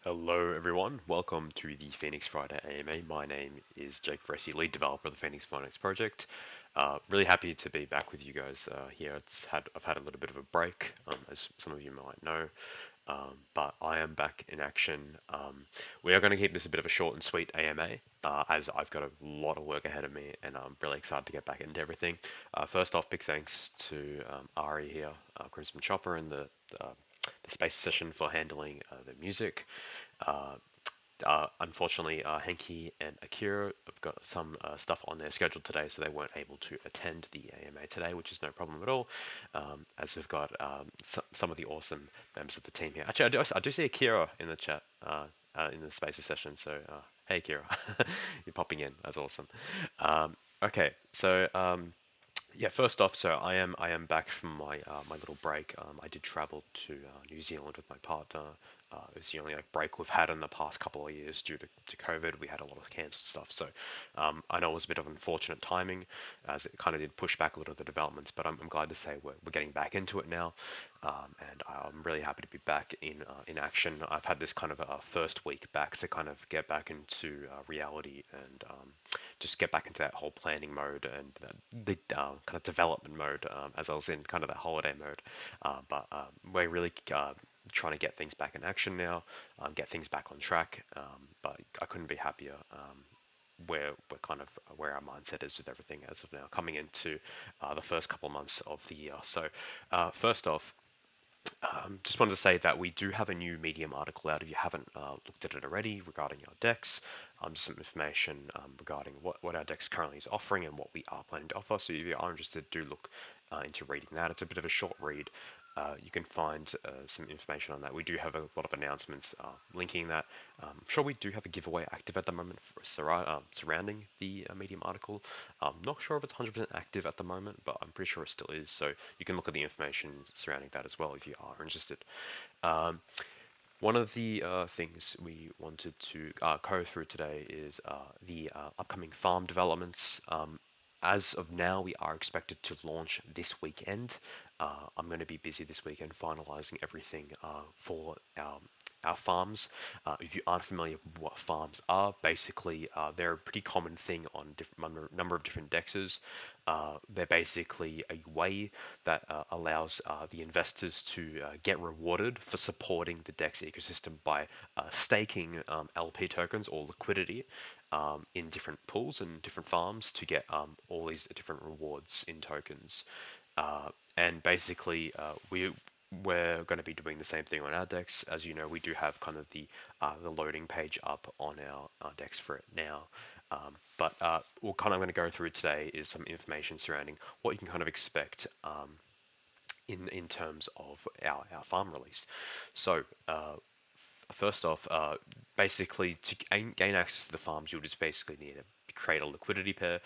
Hello everyone, welcome to the Phoenix Friday AMA. My name is Jake Fressi, lead developer of the Phoenix project. Really happy to be back with you guys here. I've had a little bit of a break, as some of you might know, but I am back in action. We are going to keep this a bit of a short and sweet AMA, as I've got a lot of work ahead of me, and I'm really excited to get back into everything. First off, big thanks to Ari here, Crimson Chopper, and the space session for handling the music. Uh, Unfortunately, Henki and Akira have got some stuff on their schedule today, so they weren't able to attend the AMA today, which is no problem at all. As we've got some of the awesome members of the team here. Actually, I do see Akira in the chat in the Spaces session. So, hey, Akira, you're popping in. That's awesome. Okay, so yeah, first off, so I am back from my little break. I did travel to New Zealand with my partner. It was the only break we've had in the past couple of years due to COVID. We had a lot of cancelled stuff, so I know it was a bit of unfortunate timing, as it kind of did push back a little of the developments. But I'm glad to say we're getting back into it now, and I'm really happy to be back in action. I've had this kind of first week back to kind of get back into reality and just get back into that whole planning mode and the kind of development mode, as I was in kind of that holiday mode. But we're really trying to get things back in action now, get things back on track. But I couldn't be happier. Where our mindset is with everything as of now, coming into the first couple of months of the year. So, first off, just wanted to say that we do have a new Medium article out if you haven't looked at it already regarding our decks. Just some information regarding what our decks currently is offering and what we are planning to offer. So if you are interested, do look into reading that. It's a bit of a short read. You can find some information on that. We do have a lot of announcements linking that. I'm sure we do have a giveaway active at the moment surrounding the Medium article. I'm not sure if it's 100% active at the moment, but I'm pretty sure it still is. So you can look at the information surrounding that as well if you are interested. Um, One of the things we wanted to go through today is the upcoming farm developments. As of now, we are expected to launch this weekend. I'm going to be busy this weekend finalizing everything for our farms. If you aren't familiar with what farms are, basically they're a pretty common thing on different number of different dexes. They're basically a way that allows the investors to get rewarded for supporting the DEX ecosystem by staking LP tokens or liquidity in different pools and different farms to get all these different rewards in tokens. And basically, we're going to be doing the same thing on our decks. As you know, we do have kind of the loading page up on our decks for it now. But what kind of going to go through today is some information surrounding what you can kind of expect in terms of our farm release. So first off, basically to gain access to the farms, you'll just basically need to create a liquidity pair.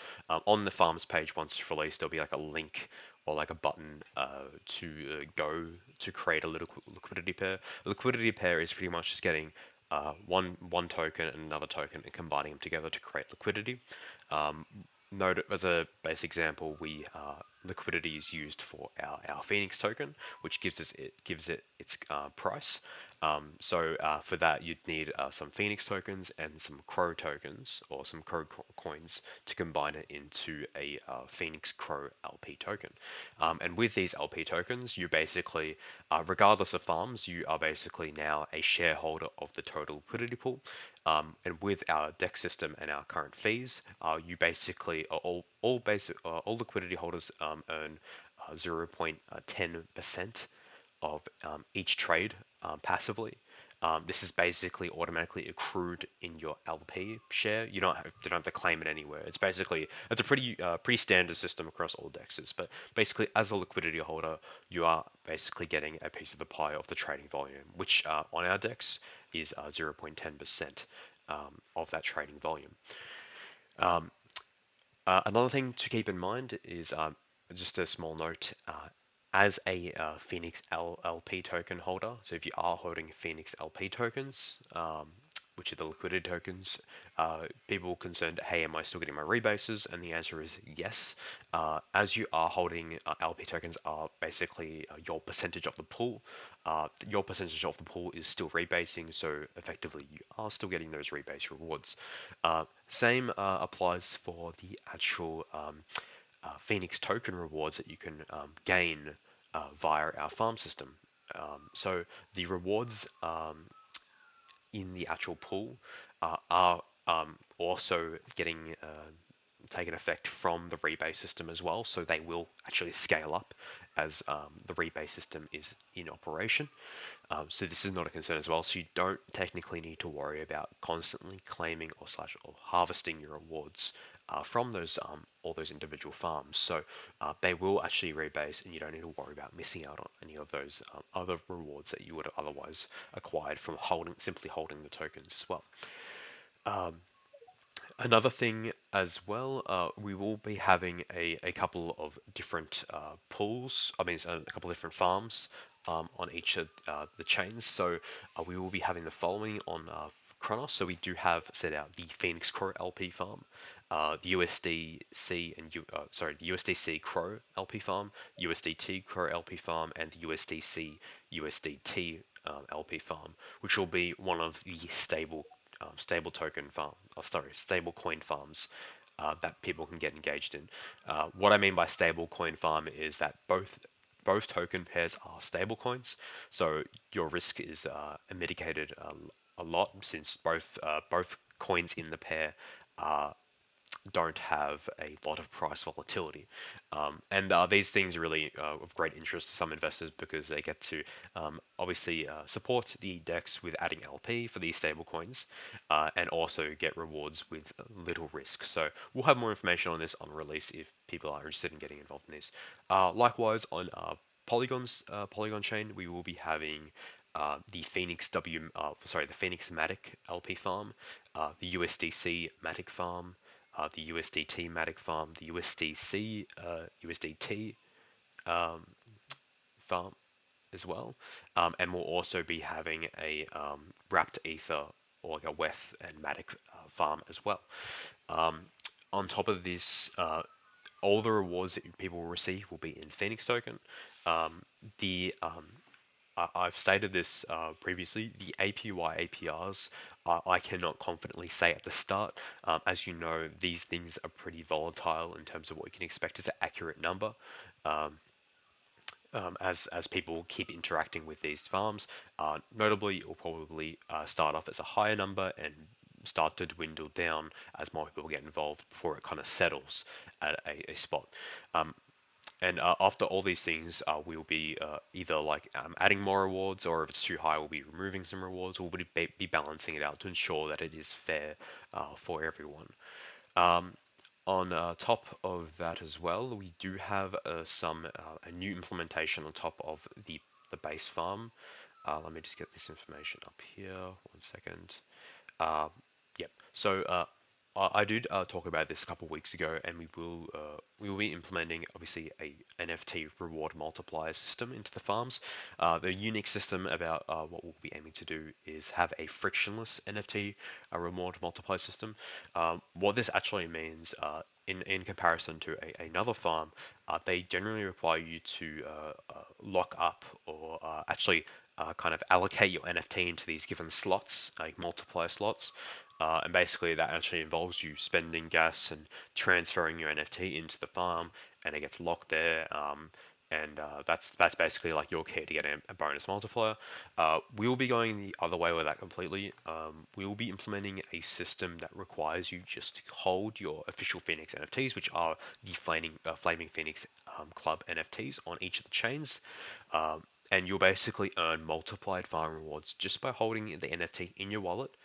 On the farms page, once it's released, there'll be like a link or like a button to go to create a little liquidity pair. A liquidity pair is pretty much just getting one token and another token and combining them together to create liquidity. Um, Note as a base example, we liquidity is used for our Phenix token, which gives it its price. So for that, you'd need some Phoenix tokens and some Crow tokens or some Crow coins to combine it into a Phoenix Crow LP token. And with these LP tokens, you basically, regardless of farms, you are basically now a shareholder of the total liquidity pool. And with our deck system and our current fees, you basically all liquidity holders earn 0.10% of each trade passively. This is basically automatically accrued in your LP share. You don't have to claim it anywhere. It's a pretty standard system across all dexes. But basically, as a liquidity holder, you are basically getting a piece of the pie of the trading volume, which on our dex is 0.10% of that trading volume. Um, Another thing to keep in mind is just a small note. As a Phoenix LP token holder, so if you are holding Phoenix LP tokens, which are the liquidity tokens. People concerned, hey, am I still getting my rebases? And the answer is yes. As you are holding LP tokens are basically your percentage of the pool. Your percentage of the pool is still rebasing, so effectively you are still getting those rebase rewards. Same applies for the actual Phenix token rewards that you can gain via our farm system. So the rewards in the actual pool are also getting taken effect from the rebase system as well. So they will actually scale up as the rebase system is in operation. So this is not a concern as well. So you don't technically need to worry about constantly claiming or harvesting your rewards from those all those individual farms. So they will actually rebase, and you don't need to worry about missing out on any of those other rewards that you would have otherwise acquired from simply holding the tokens as well. Um, Another thing as well, we will be having a couple of different pools, a couple of different farms on each of the chains. So we will be having the following on Chronos. So we do have set out the Phoenix Crow LP farm, the the USDC Crow LP farm, USDT Crow LP farm, and the USDC USDT LP farm, which will be one of the stable coin farms that people can get engaged in. What I mean by stable coin farm is that both token pairs are stable coins, so your risk is mitigated a lot since both coins in the pair are don't have a lot of price volatility. And these things are really of great interest to some investors because they get to obviously support the DEX with adding LP for these stablecoins and also get rewards with little risk. So we'll have more information on this on release if people are interested in getting involved in this. Likewise, on Polygon chain, we will be having the the Phoenix Matic LP farm, the USDC Matic farm, the USDT Matic farm, the USDT um, farm as well, and we'll also be having a wrapped ether or like a WETH and Matic farm as well. Um, on top of this, all the rewards that people will receive will be in Phoenix token. The I've stated this previously. The APY APRs, I cannot confidently say at the start. As you know, these things are pretty volatile in terms of what you can expect as an accurate number. Um, as people keep interacting with these farms, notably, it will probably start off as a higher number and start to dwindle down as more people get involved before it kind of settles at a spot. Um, and after all these things, we'll be either like adding more rewards, or if it's too high, we'll be removing some rewards. We'll be balancing it out to ensure that it is fair for everyone. Um, on top of that as well, we do have a new implementation on top of the base farm. Let me just get this information up here. 1 second. Uh, yep. So I did talk about this a couple of weeks ago, and we will be implementing obviously a NFT reward multiplier system into the farms. The unique system about what we'll be aiming to do is have a frictionless NFT reward multiplier system. What this actually means, in comparison to another farm, they generally require you to lock up or actually kind of allocate your NFT into these given slots, like multiplier slots. And basically that actually involves you spending gas and transferring your NFT into the farm, and it gets locked there. And that's basically like your key to get a bonus multiplier. We'll be going the other way with that completely. We'll be implementing a system that requires you just to hold your official Phoenix NFTs, which are the Flaming Phoenix Club NFTs on each of the chains. And you'll basically earn multiplied farm rewards just by holding the NFT in your wallet.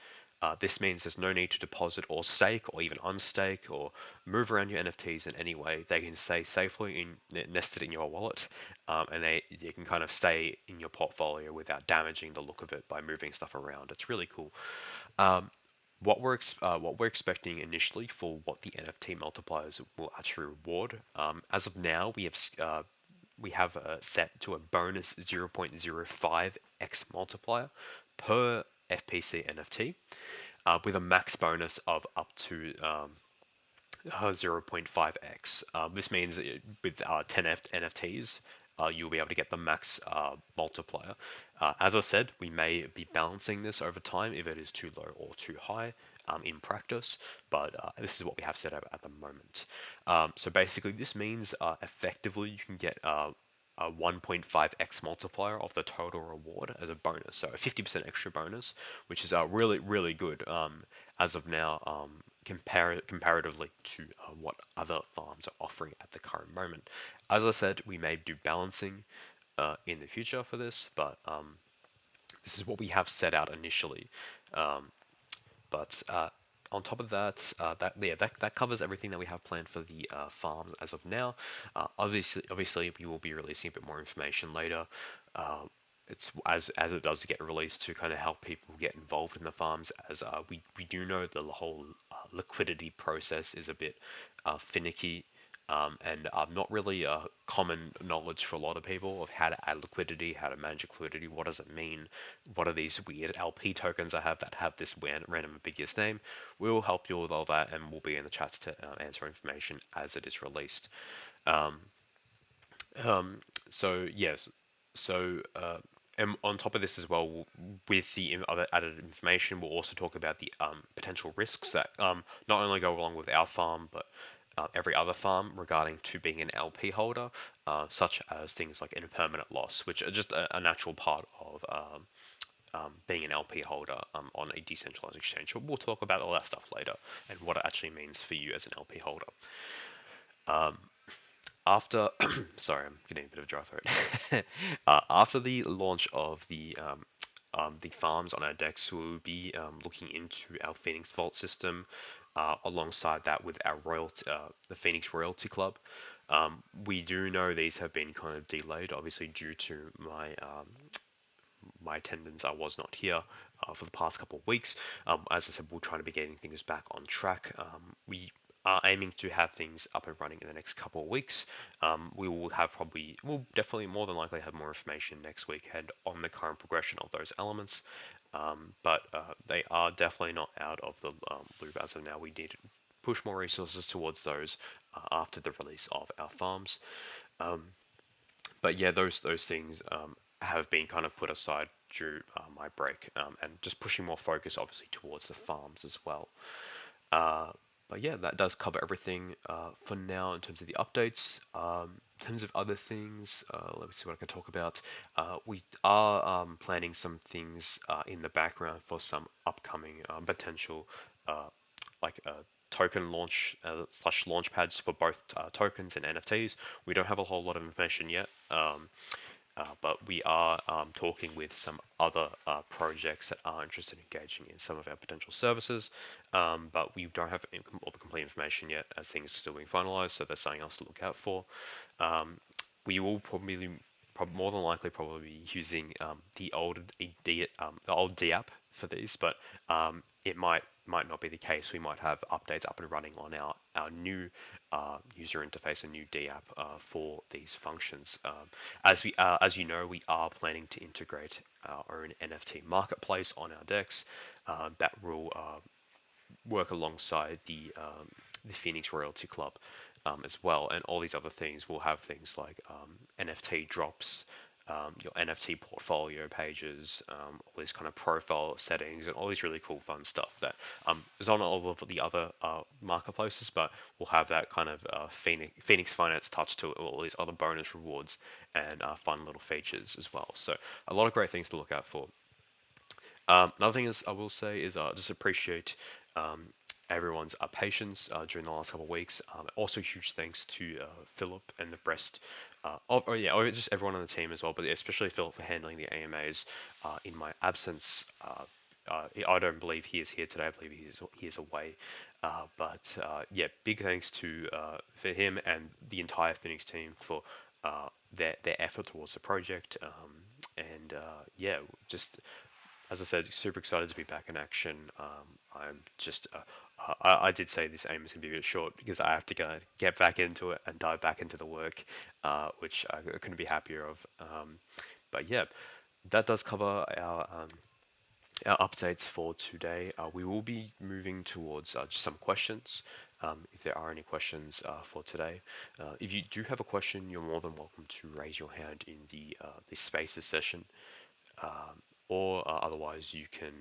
This means there's no need to deposit or stake or even unstake or move around your NFTs in any way. They can stay safely nested in your wallet, and they can kind of stay in your portfolio without damaging the look of it by moving stuff around. It's really cool. Um, what we're expecting initially for what the NFT multipliers will actually reward. As of now, we have set to a bonus 0.05x multiplier per FPC NFT. with a max bonus of up to 0.5x. This means that with 10 NFTs, you'll be able to get the max multiplier. As I said, we may be balancing this over time if it is too low or too high in practice, but this is what we have set up at the moment. So basically, this means effectively you can get a 1.5x multiplier of the total reward as a bonus, so a 50% extra bonus, which is really, really good as of now, comparatively to what other farms are offering at the current moment. As I said, we may do balancing in the future for this, but this is what we have set out initially. Um, but on top of that, that covers everything that we have planned for the farms as of now. Obviously, we will be releasing a bit more information later. Uh, it's as it does get released to kind of help people get involved in the farms, as we do know the whole liquidity process is a bit finicky. And not really common knowledge for a lot of people of how to add liquidity, how to manage liquidity, what does it mean, what are these weird LP tokens I have that have this random ambiguous name. We'll help you with all that, and we'll be in the chats to answer information as it is released. Um, so yes, so and on top of this as well, with the other added information, we'll also talk about the potential risks that not only go along with our farm, but every other farm regarding to being an LP holder, such as things like impermanent loss, which are just a natural part of being an LP holder on a decentralized exchange. But we'll talk about all that stuff later and what it actually means for you as an LP holder. Um, after sorry, I'm getting a bit of a dry throat. After the launch of the farms on our decks, we'll be looking into our Phoenix Vault system, alongside that with our the Phoenix Royalty Club. We do know these have been kind of delayed, obviously due to my attendance. I was not here for the past couple of weeks. As I said, we're trying to be getting things back on track. We are aiming to have things up and running in the next couple of weeks. We'll definitely more than likely have more information next week and on the current progression of those elements. But they are definitely not out of the loop as of now. We need to push more resources towards those after the release of our farms. Um, but yeah, those things have been kind of put aside through my break, and just pushing more focus, obviously, towards the farms as well. Uh, but yeah, that does cover everything for now in terms of the updates. In terms of other things, let me see what I can talk about. We are planning some things in the background for some upcoming potential, uh, like token launch slash launch pads for both tokens and NFTs. We don't have a whole lot of information yet. But we are talking with some other projects that are interested in engaging in some of our potential services. But we don't have all the complete information yet, as things are still being finalized, so there's something else to look out for. We will probably, more than likely, probably be using the old D app for these, but it might not be the case. We might have updates up and running on our new user interface, a new D app for these functions. As you know, we are planning to integrate our own NFT marketplace on our decks that will work alongside the Phoenix Royalty Club as well, and all these other things. Will have things like NFT drops, your NFT portfolio pages, all these kind of profile settings, and all these really cool, fun stuff that is on all of the other marketplaces, but we'll have that kind of Phoenix Finance touch to it, all these other bonus rewards and fun little features as well. So a lot of great things to look out for. Another thing is I will say is just appreciate everyone's patience during the last couple of weeks. Also, huge thanks to Philip and the rest or just everyone on the team as well, but especially Philip for handling the AMAs in my absence. I don't believe he is here today. I believe he is away. But yeah, big thanks to for him and the entire Phoenix team for their effort towards the project. And yeah, just as I said, super excited to be back in action. I'm just, I did say this aim is going to be a bit short because I have to get back into it and dive back into the work, which I couldn't be happier of. But yeah, that does cover our Our updates for today, we will be moving towards just some questions. If there are any questions for today, if you do have a question, you're more than welcome to raise your hand in the Spaces session, or otherwise you can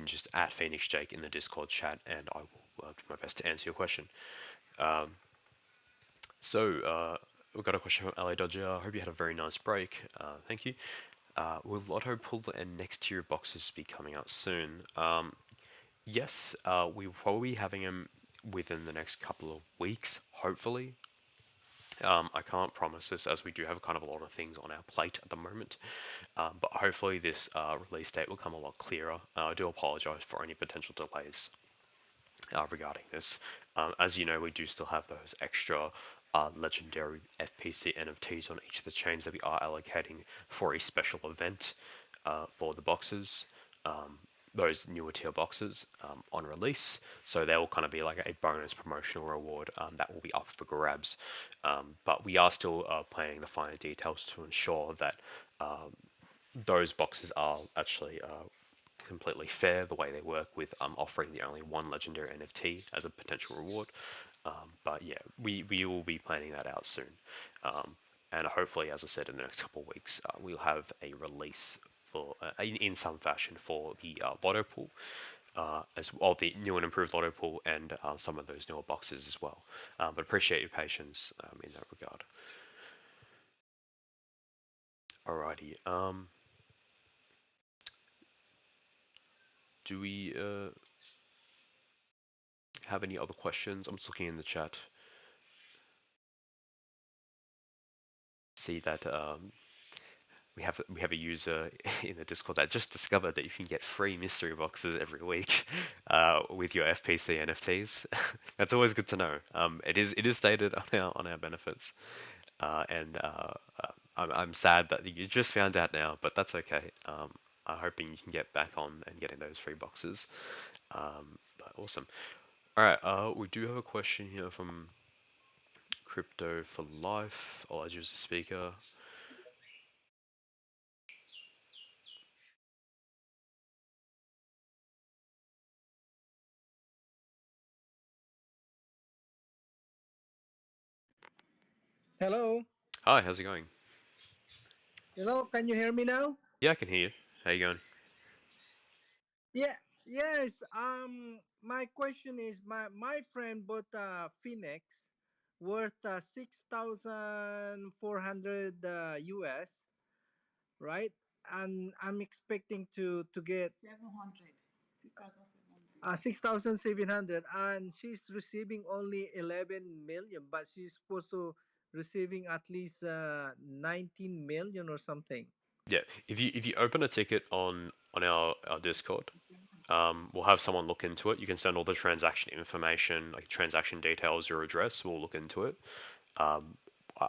just add Phoenix Jake in the Discord chat, and I will do my best to answer your question. Um, so we've got a question from LA Dodger. I hope you had a very nice break. Thank you. Will Lotto Pull and next tier boxes be coming out soon? Yes, we will probably be having them within the next couple of weeks, hopefully. I can't promise this as we do have kind of a lot of things on our plate at the moment, but hopefully this release date will come a lot clearer. I do apologize for any potential delays regarding this. As you know, we do still have those extra legendary FPC NFTs on each of the chains that we are allocating for a special event for the boxes. Those newer tier boxes on release, so they will kind of be like a bonus promotional reward that will be up for grabs. But we are still planning the finer details to ensure that those boxes are actually completely fair the way they work with offering the only one legendary NFT as a potential reward. But yeah, we will be planning that out soon. And hopefully, as I said, in the next couple of weeks, we'll have a release for in some fashion for the lotto pool, as well, the new and improved lotto pool, and some of those newer boxes as well. But appreciate your patience in that regard. Alrighty. Do we have any other questions? I'm just looking in the chat. See that we have a user in the Discord that just discovered that you can get free mystery boxes every week with your FPC NFTs. That's always good to know. It is stated on our benefits, and I'm sad that you just found out now, but that's okay. I'm hoping you can get back on and getting those free boxes. But awesome. All right. We do have a question here from Crypto for Life. I'll add you as a speaker. Hello. Hi, how's it going? Hello. Can you hear me now? Yeah, I can hear you. How you going? Yeah. Yes. My question is, my friend bought a Phoenix worth 6,400 US, right? And I'm expecting to get 6,700, and she's receiving only 11 million, but she's supposed to receiving at least 19 million or something. Yeah, if you open a ticket on our Discord, we'll have someone look into it. You can send all the transaction information, like transaction details, your address. We'll look into it. Um,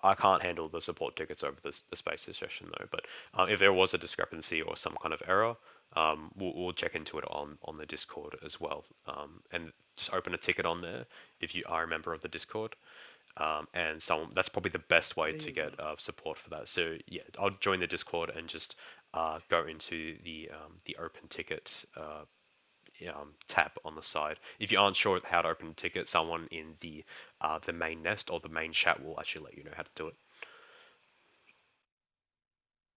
I can't handle the support tickets over the Spaces session though. But if there was a discrepancy or some kind of error, we'll check into it on the Discord as well. And just open a ticket on there if you are a member of the Discord. And someone that's probably the best way There to you get go. support for that. So yeah, I'll join the Discord and just go into the open ticket tab on the side. If you aren't sure how to open a ticket, someone in the main nest or the main chat will actually let you know how to do it.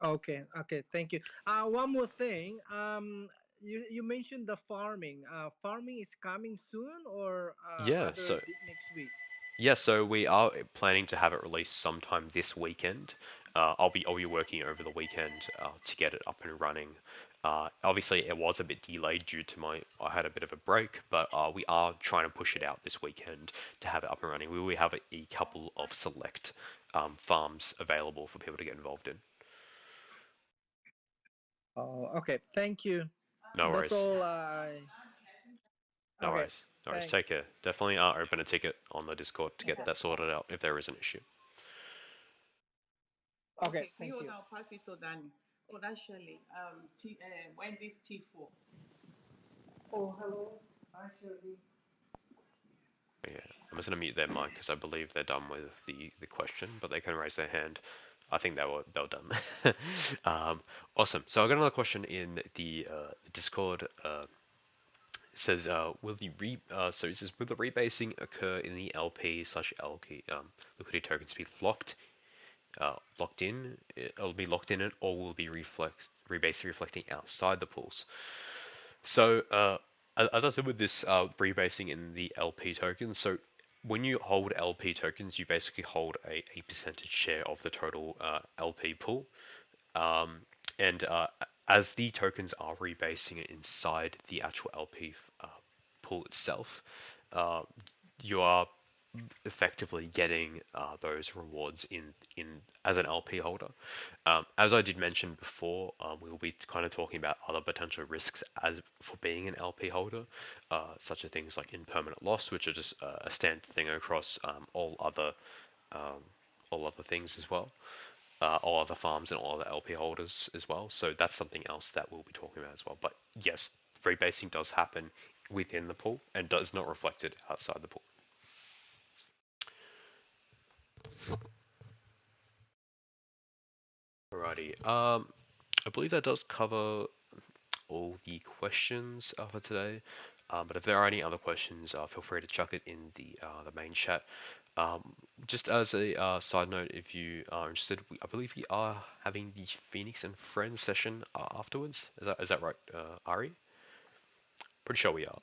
Okay, okay, thank you. One more thing. You mentioned the farming. Farming is coming soon, or Yeah, rather so next week. Yeah, so we are planning to have it released sometime this weekend. I'll be working over the weekend to get it up and running. Obviously, it was a bit delayed due to I had a bit of a break, but we are trying to push it out this weekend to have it up and running. We will have a couple of select farms available for people to get involved in. Oh, okay. Thank you. No That's worries, all. I no Okay. worries, no worries. Take Thanks. care. Definitely open a ticket on the Discord to get Okay. that sorted out if there is an issue. Okay. Okay, Thank you you. now pass it to Danny. Oh, that's Shirley. Wendy's T4. Oh, hello. Actually, Yeah, I'm just gonna mute their mic because I believe they're done with the question, but they can raise their hand. I think they were done. Awesome. So I got another question in the Discord. It says, so it says, will the rebasing occur in the LP slash LP liquidity tokens be locked in? It'll be locked in it, or will be rebasing reflecting outside the pools? So, as I said with this rebasing in the LP tokens, so when you hold LP tokens, you basically hold a percentage share of the total LP pool. Um, and as the tokens are rebasing inside the actual LP pool itself, uh, you are effectively getting those rewards in as an LP holder. As I did mention before, we'll be kind of talking about other potential risks as for being an LP holder, such as things like impermanent loss, which are just a standard thing across um, all other things as well, all other farms and all other LP holders as well. So that's something else that we'll be talking about as well. But yes, rebasing does happen within the pool and does not reflect it outside the pool. Alrighty. I believe that does cover all the questions for today. But if there are any other questions, feel free to chuck it in the main chat. Just as a side note, if you are interested, I believe we are having the Phoenix and Friends session afterwards. Is that right, Ari? Pretty sure we are.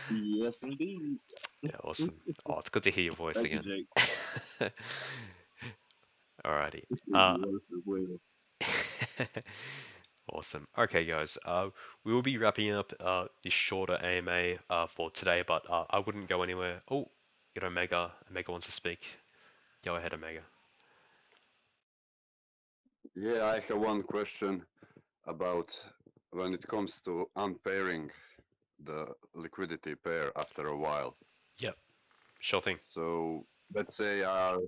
Yes, indeed. Yeah, awesome. Oh, it's good to hear your voice Thank you, again. Jake. Alrighty. It's Uh, yours as well. Awesome. Okay, guys. We will be wrapping up this shorter AMA for today, but I wouldn't go anywhere. Oh, Omega. Omega wants to speak. Go ahead, Omega. Yeah, I have one question about when it comes to unpairing the liquidity pair after a while. Yep. Sure thing. So let's say our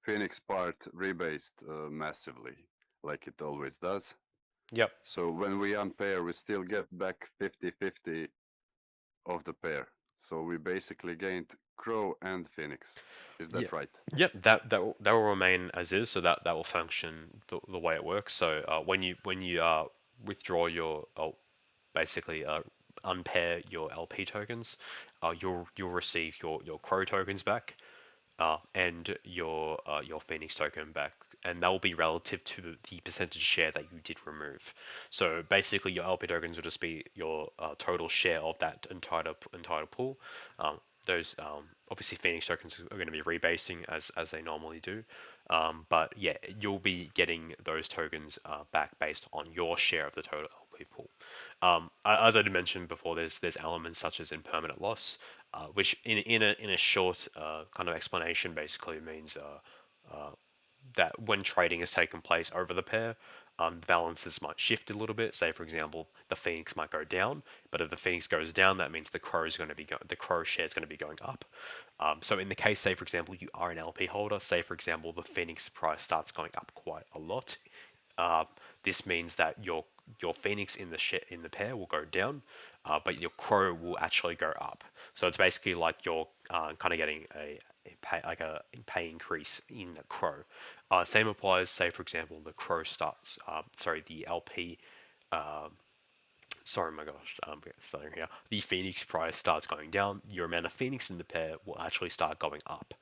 Phoenix part rebased massively, like it always does. Yep. So when we unpair, we still get back 50-50 of the pair. So we basically gained Crow and Phoenix. Is Yeah. that right? Yep. That will remain as is, so that will function the way it works. So when you withdraw your basically unpair your LP tokens, you'll receive your Crow tokens back, and your Phoenix token back, and that will be relative to the percentage share that you did remove. So basically, your LP tokens will just be your total share of that entire pool. Those obviously Phoenix tokens are going to be rebasing as they normally do, but yeah, you'll be getting those tokens back based on your share of the total LP pool. As I did mention before, there's elements such as impermanent loss, which in a short kind of explanation basically means that when trading has taken place over the pair, the balances might shift a little bit. Say, for example, the Phoenix might go down, but if the Phoenix goes down, that means the Crow is going to be the Crow share is going to be going up. So in the case, say for example, you are an LP holder. Say for example, the Phoenix price starts going up quite a lot. Uh, this means that your Phoenix in the pair will go down, but your Crow will actually go up. So it's basically like you're kind of getting a pay increase in the Crow. Same applies, say for example, the Crow starts, the LP. Uh, sorry, my gosh, starting here. The Phoenix price starts going down. Your amount of Phoenix in the pair will actually start going up.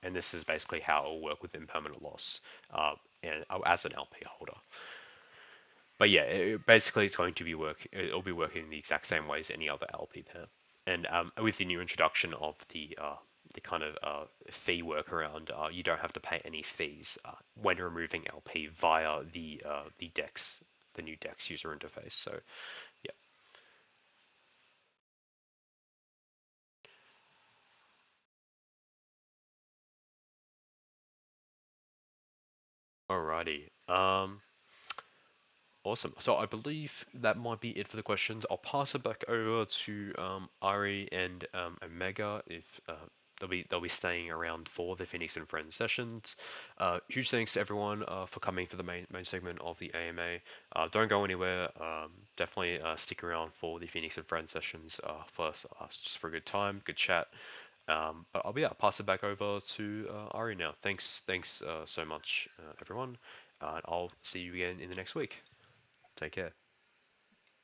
And this is basically how it will work with impermanent loss, and as an LP holder. But yeah, basically it's going to be it'll be working the exact same way as any other LP pair. And with the new introduction of the kind of fee workaround, you don't have to pay any fees when removing LP via the Dex, the new Dex user interface. So yeah, alrighty. Awesome. So I believe that might be it for the questions. I'll pass it back over to Ari and Omega if they'll be staying around for the Phoenix and Friends sessions. Huge thanks to everyone for coming for the main segment of the AMA. Don't go anywhere. Definitely stick around for the Phoenix and Friends sessions just for a good time, good chat. But I'll pass it back over to Ari now. Thanks so much, everyone. I'll see you again in the next week. Take care.